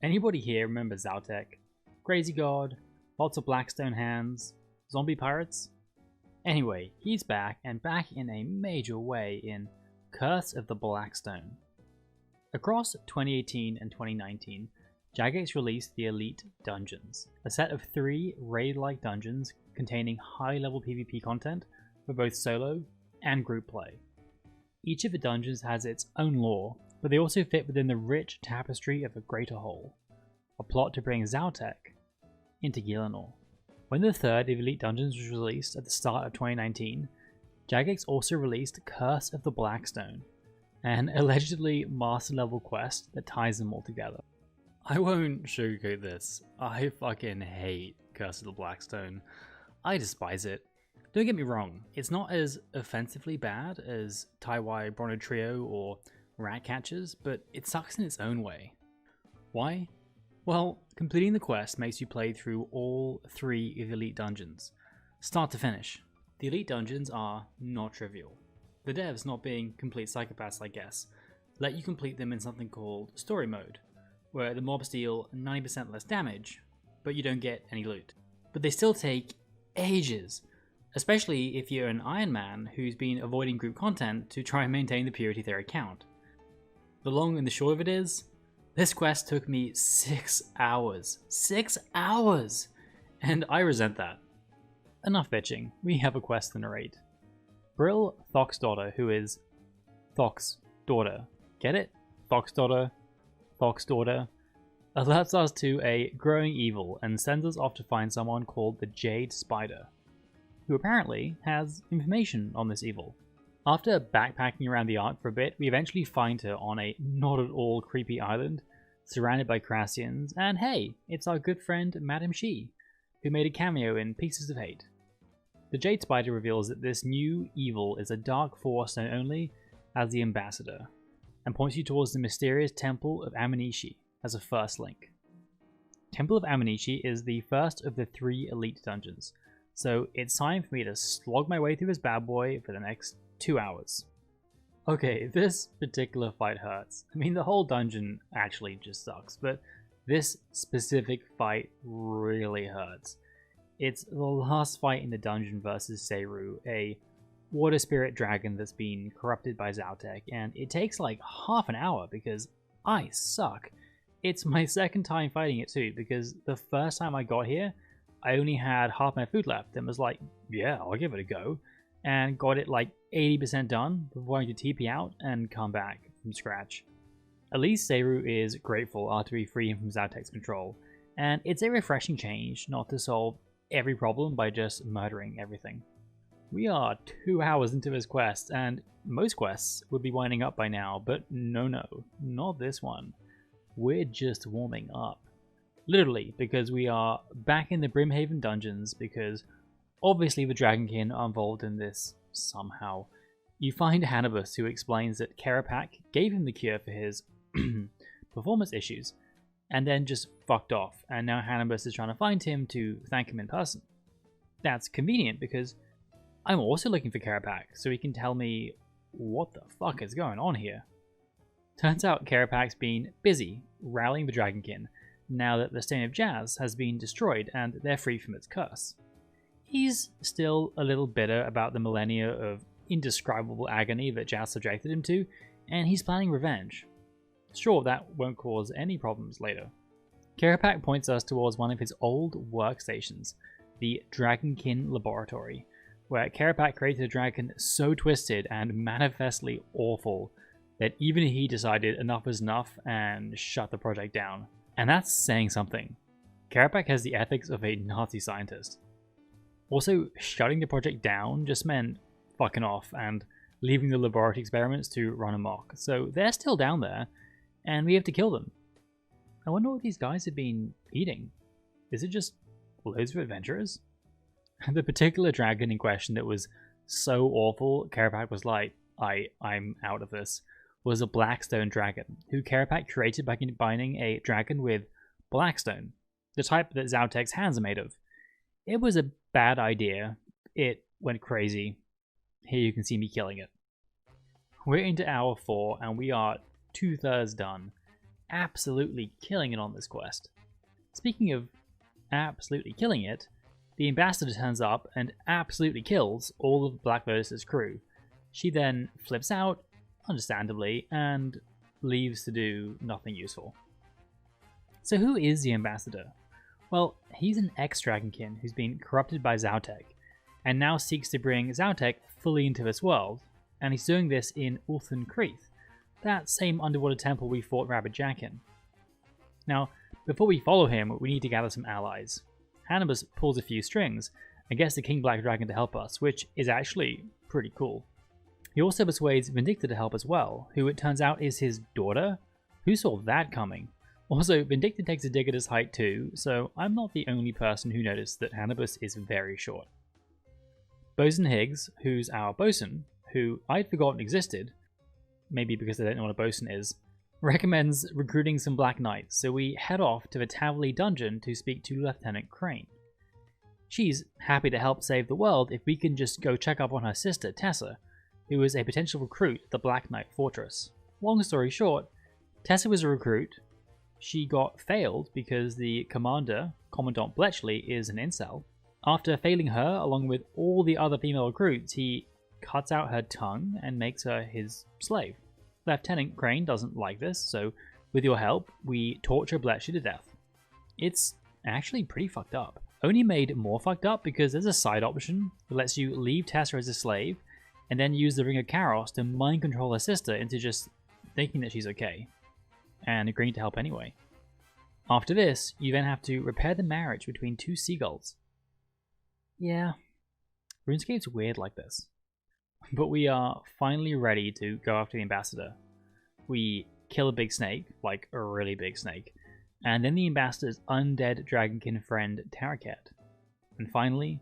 Anybody here remember Zaltek? Crazy God, lots of Blackstone hands, zombie pirates? Anyway, he's back, and back in a major way in Curse of the Blackstone. Across 2018 and 2019, Jagex released the Elite Dungeons, a set of 3 raid-like dungeons containing high-level PvP content for both solo and group play. Each of the dungeons has its own lore, but they also fit within the rich tapestry of a greater whole, a plot to bring Zaltek into Gielinor. When the 3rd of Elite Dungeons was released at the start of 2019, Jagex also released Curse of the Blackstone, an allegedly master-level quest that ties them all together. I won't sugarcoat this, I fucking hate Curse of the Blackstone. I despise it. Don't get me wrong, it's not as offensively bad as Taiwai Bronto Trio or Ratcatchers, but it sucks in its own way. Why? Well, completing the quest makes you play through all 3 of the Elite Dungeons, start to finish. The Elite Dungeons are not trivial. The devs, not being complete psychopaths I guess, let you complete them in something called Story Mode, where the mobs deal 90% less damage, but you don't get any loot. But they still take ages, especially if you're an Ironman who's been avoiding group content to try and maintain the purity of their account. The long and the short of it is, this quest took me 6 hours. 6 hours! And I resent that. Enough bitching, we have a quest to narrate. Brill Thok's daughter, who is Thok's daughter. Get it? Thok's daughter, alerts us to a growing evil and sends us off to find someone called the Jade Spider, who apparently has information on this evil. After backpacking around the Ark for a bit, we eventually find her on a not at all creepy island, surrounded by Crassians, and hey, it's our good friend Madam She, who made a cameo in Pieces of Hate. The Jade Spider reveals that this new evil is a dark force known only as the Ambassador, and points you towards the mysterious Temple of Amanishi as a first link. Temple of Amanishi is the first of the 3 Elite Dungeons, so it's time for me to slog my way through this bad boy for the next 2 hours. Okay, this particular fight hurts. I mean, the whole dungeon actually just sucks, but this specific fight really hurts. It's the last fight in the dungeon versus Seiru, a water spirit dragon that's been corrupted by Zaltek, and it takes like half an hour because I suck. It's my second time fighting it too, because the first time I got here, I only had half my food left and was like, yeah, I'll give it a go, and got it like 80% done before I could TP out and come back from scratch. At least Seiru is grateful after we free him from Zaltek's control, and it's a refreshing change not to solve every problem by just murdering everything. We are 2 hours into this quest, and most quests would be winding up by now, but no, not this one. We're just warming up. Literally, because we are back in the Brimhaven dungeons, because obviously the Dragonkin are involved in this somehow. You find Hannibus, who explains that Kerapak gave him the cure for his performance issues, and then just fucked off, and now Hannibus is trying to find him to thank him in person. That's convenient, because I'm also looking for Kerapak, so he can tell me what the fuck is going on here. Turns out Kerapak's been busy rallying the Dragonkin, now that the Stain of Jazz has been destroyed and they're free from its curse. He's still a little bitter about the millennia of indescribable agony that Jazz subjected him to, and he's planning revenge. Sure, that won't cause any problems later. Kerapak points us towards one of his old workstations, the Dragonkin Laboratory, where Kerapak created a dragon so twisted and manifestly awful that even he decided enough was enough and shut the project down. And that's saying something. Kerapak has the ethics of a Nazi scientist. Also, shutting the project down just meant fucking off and leaving the laboratory experiments to run amok. So they're still down there, and we have to kill them. I wonder what these guys have been eating. Is it just loads of adventurers? The particular dragon in question that was so awful, Kerapak was like, I'm out of this, was a Blackstone dragon, who Kerapak created by combining a dragon with Blackstone, the type that Zaltek's hands are made of. It was a bad idea. It went crazy. Here you can see me killing it. We're into hour 4 and we are 2/3 done. absolutely killing it on this quest. Speaking of absolutely killing it, the ambassador turns up and absolutely kills all of Black Lotus's crew. She then flips out, understandably, and leaves to do nothing useful. So who is the ambassador? Well, he's an ex-Dragonkin who's been corrupted by Zautek, and now seeks to bring Zautek fully into this world, and he's doing this in Ulthen Kreith, that same underwater temple we fought Rabbit Jack in. Now, before we follow him, we need to gather some allies. Hannibus pulls a few strings and gets the King Black Dragon to help us, which is actually pretty cool. He also persuades Vindicta to help as well, who it turns out is his daughter? Who saw that coming? Also, Vindicta takes a dig at his height too, so I'm not the only person who noticed that Hannibus is very short. Bosun Higgs, who's our bosun, who I'd forgotten existed, maybe because I don't know what a bosun is, recommends recruiting some Black Knights, so we head off to the Tavily dungeon to speak to Lieutenant Crane. She's happy to help save the world if we can just go check up on her sister, Tessa, who is a potential recruit at the Black Knight Fortress. Long story short, Tessa was a recruit. She got failed because the commander, Commandant Bletchley, is an incel. After failing her, along with all the other female recruits, he cuts out her tongue and makes her his slave. Lieutenant Crane doesn't like this, so with your help, we torture Bletchley to death. It's actually pretty fucked up. Only made more fucked up because there's a side option that lets you leave Tessa as a slave and then use the Ring of Chaos to mind control her sister into just thinking that she's okay and agreeing to help anyway. After this, you then have to repair the marriage between two seagulls. Yeah, RuneScape's weird like this. But we are finally ready to go after the ambassador. We kill a big snake, like a really big snake, and then the ambassador's undead dragonkin friend Taraket. And finally,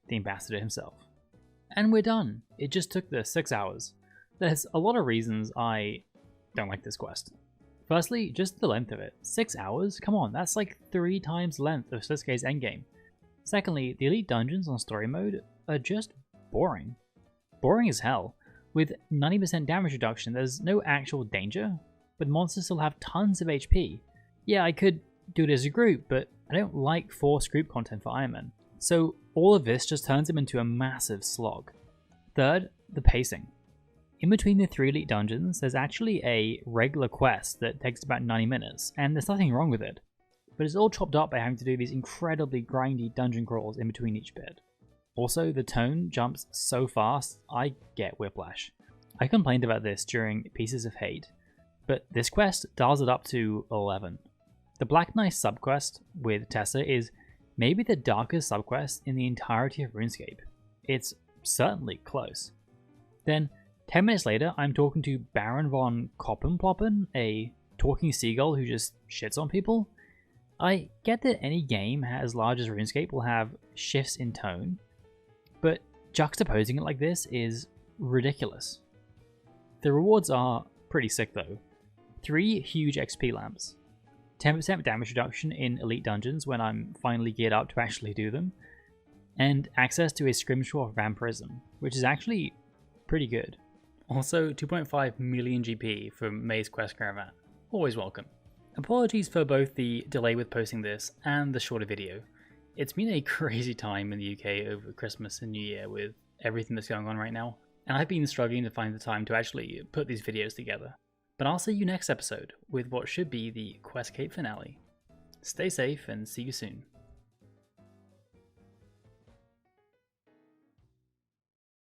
the ambassador himself. And we're done. It just took the 6 hours. There's a lot of reasons I don't like this quest. Firstly, just the length of it. 6 hours? Come on, that's like 3 times the length of Sasuke's endgame. Secondly, the elite dungeons on story mode are just boring. Boring as hell. With 90% damage reduction, there's no actual danger, but monsters still have tons of HP. Yeah, I could do it as a group, but I don't like forced group content for Ironman. So all of this just turns him into a massive slog. Third, the pacing. In between the 3 elite dungeons, there's actually a regular quest that takes about 90 minutes, and there's nothing wrong with it. But it's all chopped up by having to do these incredibly grindy dungeon crawls in between each bit. Also, the tone jumps so fast, I get whiplash. I complained about this during Pieces of Hate, but this quest dials it up to 11. The Black Knight subquest with Tessa is maybe the darkest subquest in the entirety of RuneScape. It's certainly close. Then, 10 minutes later, I'm talking to Baron von Koppenploppen, a talking seagull who just shits on people. I get that any game as large as RuneScape will have shifts in tone, but juxtaposing it like this is ridiculous. The rewards are pretty sick though. 3 huge XP lamps, 10% damage reduction in elite dungeons when I'm finally geared up to actually do them, and access to a Scrimshaw Vampirism, which is actually pretty good. Also, 2.5 million GP from May's Quest Caravan. Always welcome. Apologies for both the delay with posting this and the shorter video. It's been a crazy time in the UK over Christmas and New Year with everything that's going on right now, and I've been struggling to find the time to actually put these videos together. But I'll see you next episode with what should be the Quest Cape finale. Stay safe and see you soon.